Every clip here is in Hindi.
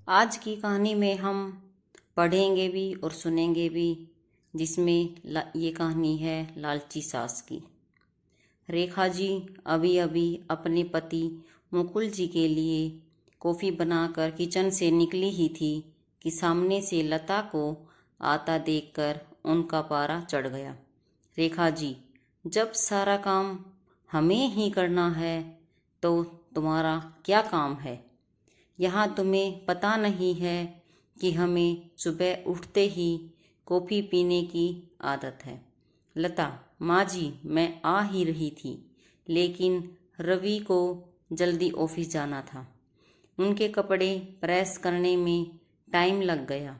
आज की कहानी में हम पढ़ेंगे भी और सुनेंगे भी, जिसमें ये कहानी है लालची सास की। रेखा जी अभी अभी अपने पति मुकुल जी के लिए कॉफ़ी बनाकर किचन से निकली ही थी कि सामने से लता को आता देखकर उनका पारा चढ़ गया। रेखा जी, जब सारा काम हमें ही करना है तो तुम्हारा क्या काम है? यहाँ तुम्हें पता नहीं है कि हमें सुबह उठते ही कॉफ़ी पीने की आदत है। लता, माँ जी मैं आ ही रही थी, लेकिन रवि को जल्दी ऑफिस जाना था। उनके कपड़े प्रेस करने में टाइम लग गया।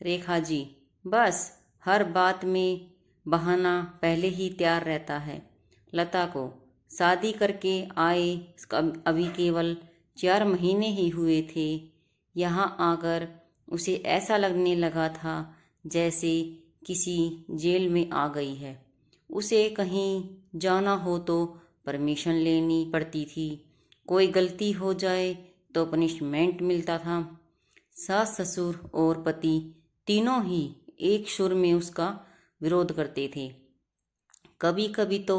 रेखा जी, बस हर बात में बहाना पहले ही तैयार रहता है। लता को शादी करके आए अभी केवल 4 महीने ही हुए थे। यहाँ आकर उसे ऐसा लगने लगा था जैसे किसी जेल में आ गई है। उसे कहीं जाना हो तो परमिशन लेनी पड़ती थी, कोई गलती हो जाए तो पनिशमेंट मिलता था। सास ससुर और पति तीनों ही एक सुर में उसका विरोध करते थे। कभी कभी तो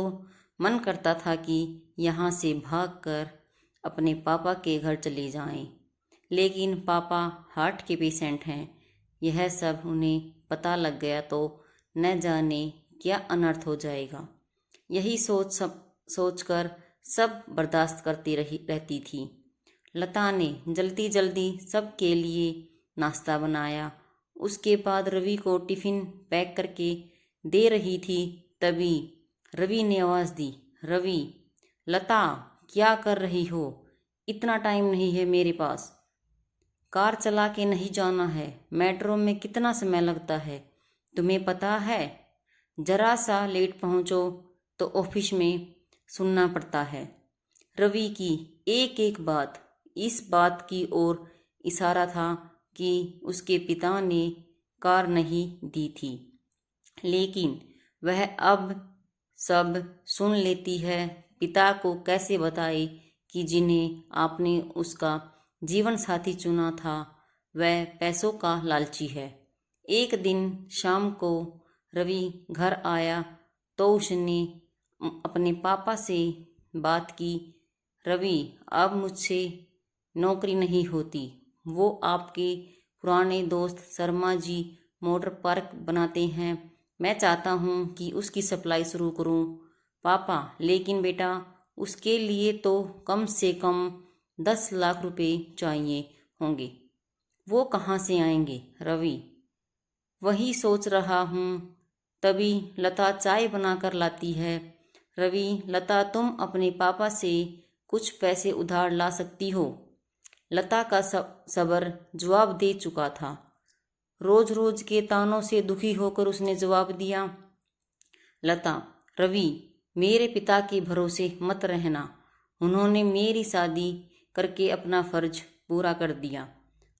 मन करता था कि यहाँ से भागकर अपने पापा के घर चले जाएं, लेकिन पापा हार्ट के पेशेंट हैं। यह सब उन्हें पता लग गया तो न जाने क्या अनर्थ हो जाएगा। यही सोचकर सब बर्दाश्त करती रहती थी। लता ने जल्दी जल्दी सबके लिए नाश्ता बनाया। उसके बाद रवि को टिफ़िन पैक करके दे रही थी, तभी रवि ने आवाज़ दी, रवि, लता क्या कर रही हो? इतना टाइम नहीं है मेरे पास। कार चला के नहीं जाना है, मेट्रो में कितना समय लगता है तुम्हें पता है? जरा सा लेट पहुंचो तो ऑफिस में सुनना पड़ता है। रवि की एक एक बात इस बात की ओर इशारा था कि उसके पिता ने कार नहीं दी थी, लेकिन वह अब सब सुन लेती है। पिता को कैसे बताए कि जिन्हें आपने उसका जीवन साथी चुना था वह पैसों का लालची है। एक दिन शाम को रवि घर आया तो उसने अपने पापा से बात की, रवि अब मुझसे नौकरी नहीं होती। वो आपके पुराने दोस्त शर्मा जी मोटर पार्क बनाते हैं, मैं चाहता हूँ कि उसकी सप्लाई शुरू करूँ। पापा, लेकिन बेटा उसके लिए तो कम से कम 10 लाख रुपए चाहिए होंगे। वो कहाँ से आएंगे? रवि, वही सोच रहा हूँ। तभी लता चाय बनाकर लाती है। रवि, लता तुम अपने पापा से कुछ पैसे उधार ला सकती हो। लता का सबर जवाब दे चुका था। रोज रोज के तानों से दुखी होकर उसने जवाब दिया, लता, रवि, मेरे पिता के भरोसे मत रहना। उन्होंने मेरी शादी करके अपना फर्ज पूरा कर दिया।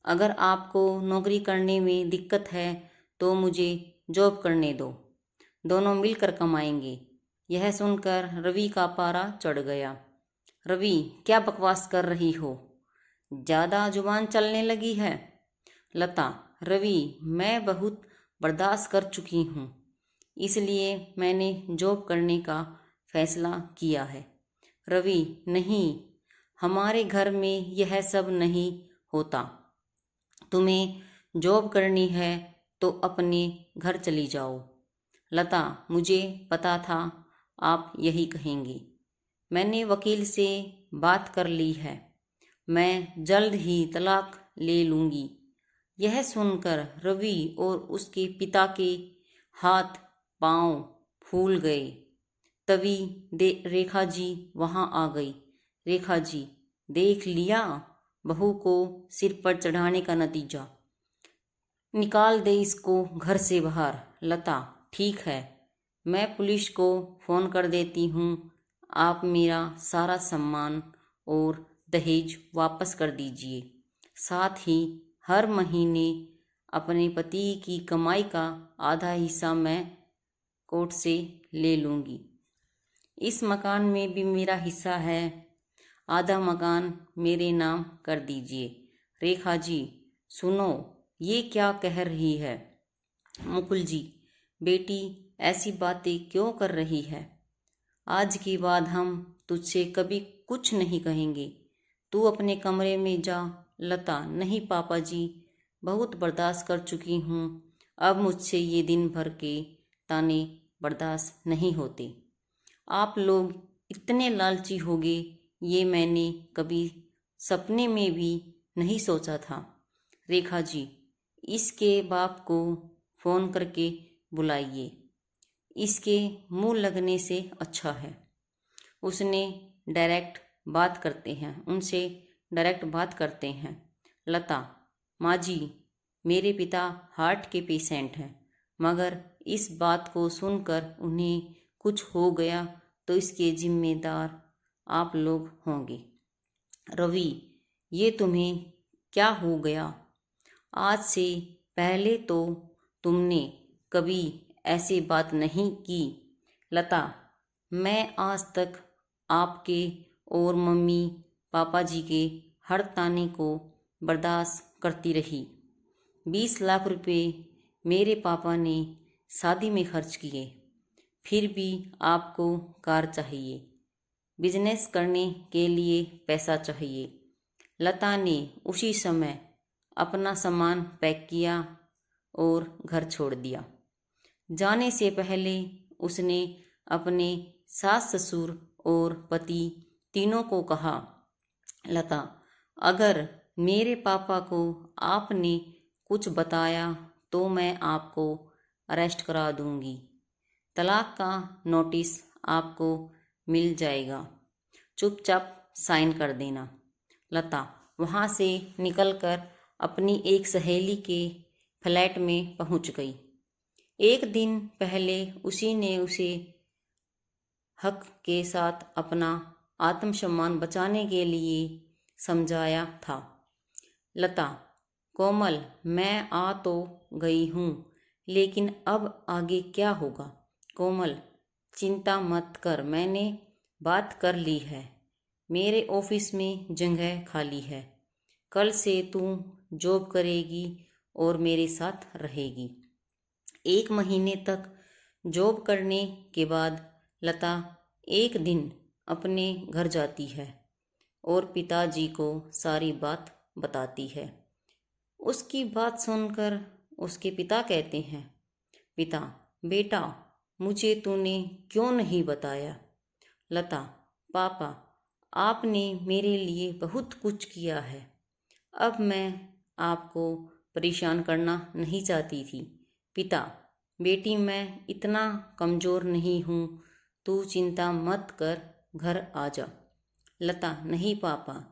अगर आपको नौकरी करने में दिक्कत है तो मुझे जॉब करने दो, दोनों मिलकर कमाएंगे। यह सुनकर रवि का पारा चढ़ गया। रवि, क्या बकवास कर रही हो? ज़्यादा जुबान चलने लगी है। लता, रवि, मैं बहुत बर्दाश्त कर चुकी हूँ, इसलिए मैंने जॉब करने का फैसला किया है। रवि, नहीं, हमारे घर में यह सब नहीं होता। तुम्हें जॉब करनी है तो अपने घर चली जाओ। लता, मुझे पता था आप यही कहेंगे। मैंने वकील से बात कर ली है, मैं जल्द ही तलाक ले लूँगी। यह सुनकर रवि और उसके पिता के हाथ पांव फूल गए। तभी रेखा जी वहाँ आ गई। रेखा जी, देख लिया बहू को सिर पर चढ़ाने का नतीजा। निकाल दे इसको घर से बाहर। लता, ठीक है, मैं पुलिस को फ़ोन कर देती हूँ। आप मेरा सारा सामान और दहेज वापस कर दीजिए, साथ ही हर महीने अपने पति की कमाई का आधा हिस्सा मैं कोर्ट से ले लूँगी। इस मकान में भी मेरा हिस्सा है, आधा मकान मेरे नाम कर दीजिए। रेखा जी, सुनो, ये क्या कह रही है? मुकुल जी, बेटी ऐसी बातें क्यों कर रही है? आज के बाद हम तुझसे कभी कुछ नहीं कहेंगे। तू अपने कमरे में जा। लता, नहीं पापा जी, बहुत बर्दाश्त कर चुकी हूँ। अब मुझसे ये दिन भर के ताने बर्दाश्त नहीं होते। आप लोग इतने लालची होगे, ये मैंने कभी सपने में भी नहीं सोचा था। रेखा जी, इसके बाप को फ़ोन करके बुलाइए। इसके मुंह लगने से अच्छा है उसने डायरेक्ट बात करते हैं उनसे डायरेक्ट बात करते हैं। लता, माँ जी, मेरे पिता हार्ट के पेशेंट हैं, मगर इस बात को सुनकर उन्हें कुछ हो गया तो इसके जिम्मेदार आप लोग होंगे। रवि, ये तुम्हें क्या हो गया? आज से पहले तो तुमने कभी ऐसी बात नहीं की। लता, मैं आज तक आपके और मम्मी पापा जी के हर ताने को बर्दाश्त करती रही। 20 लाख रुपए मेरे पापा ने शादी में खर्च किए, फिर भी आपको कार चाहिए, बिजनेस करने के लिए पैसा चाहिए। लता ने उसी समय अपना सामान पैक किया और घर छोड़ दिया। जाने से पहले उसने अपने सास ससुर और पति तीनों को कहा, लता, अगर मेरे पापा को आपने कुछ बताया तो मैं आपको अरेस्ट करा दूंगी। तलाक का नोटिस आपको मिल जाएगा, चुपचाप साइन कर देना। लता वहाँ से निकलकर अपनी एक सहेली के फ्लैट में पहुँच गई। एक दिन पहले उसी ने उसे हक के साथ अपना आत्मसम्मान बचाने के लिए समझाया था। लता, कोमल, मैं आ तो गई हूँ, लेकिन अब आगे क्या होगा? कोमल, चिंता मत कर, मैंने बात कर ली है। मेरे ऑफिस में जगह खाली है। कल से तू जॉब करेगी और मेरे साथ रहेगी। 1 महीने तक जॉब करने के बाद लता एक दिन अपने घर जाती है और पिताजी को सारी बात बताती है। उसकी बात सुनकर उसके पिता कहते हैं, पिता, बेटा, मुझे तूने क्यों नहीं बताया? लता, पापा, आपने मेरे लिए बहुत कुछ किया है। अब मैं आपको परेशान करना नहीं चाहती थी। पिता, बेटी, मैं इतना कमज़ोर नहीं हूँ, तू चिंता मत कर, घर आ जा। लता, नहीं पापा,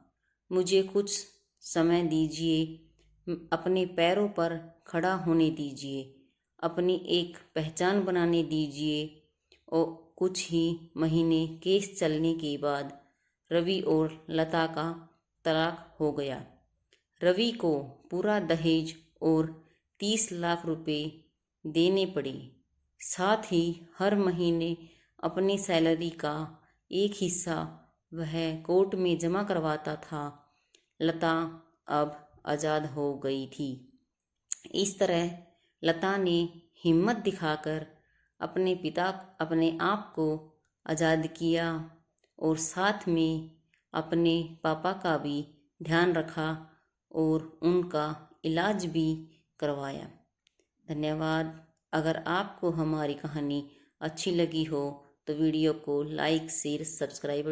मुझे कुछ समय दीजिए, अपने पैरों पर खड़ा होने दीजिए, अपनी एक पहचान बनाने दीजिए। और कुछ ही महीने केस चलने के बाद रवि और लता का तलाक हो गया। रवि को पूरा दहेज और 30 लाख रुपए देने पड़े। साथ ही हर महीने अपनी सैलरी का एक हिस्सा वह कोर्ट में जमा करवाता था। लता अब आज़ाद हो गई थी। इस तरह लता ने हिम्मत दिखाकर अपने आप को आज़ाद किया और साथ में अपने पापा का भी ध्यान रखा और उनका इलाज भी करवाया। धन्यवाद। अगर आपको हमारी कहानी अच्छी लगी हो तो वीडियो को लाइक, शेयर, सब्सक्राइब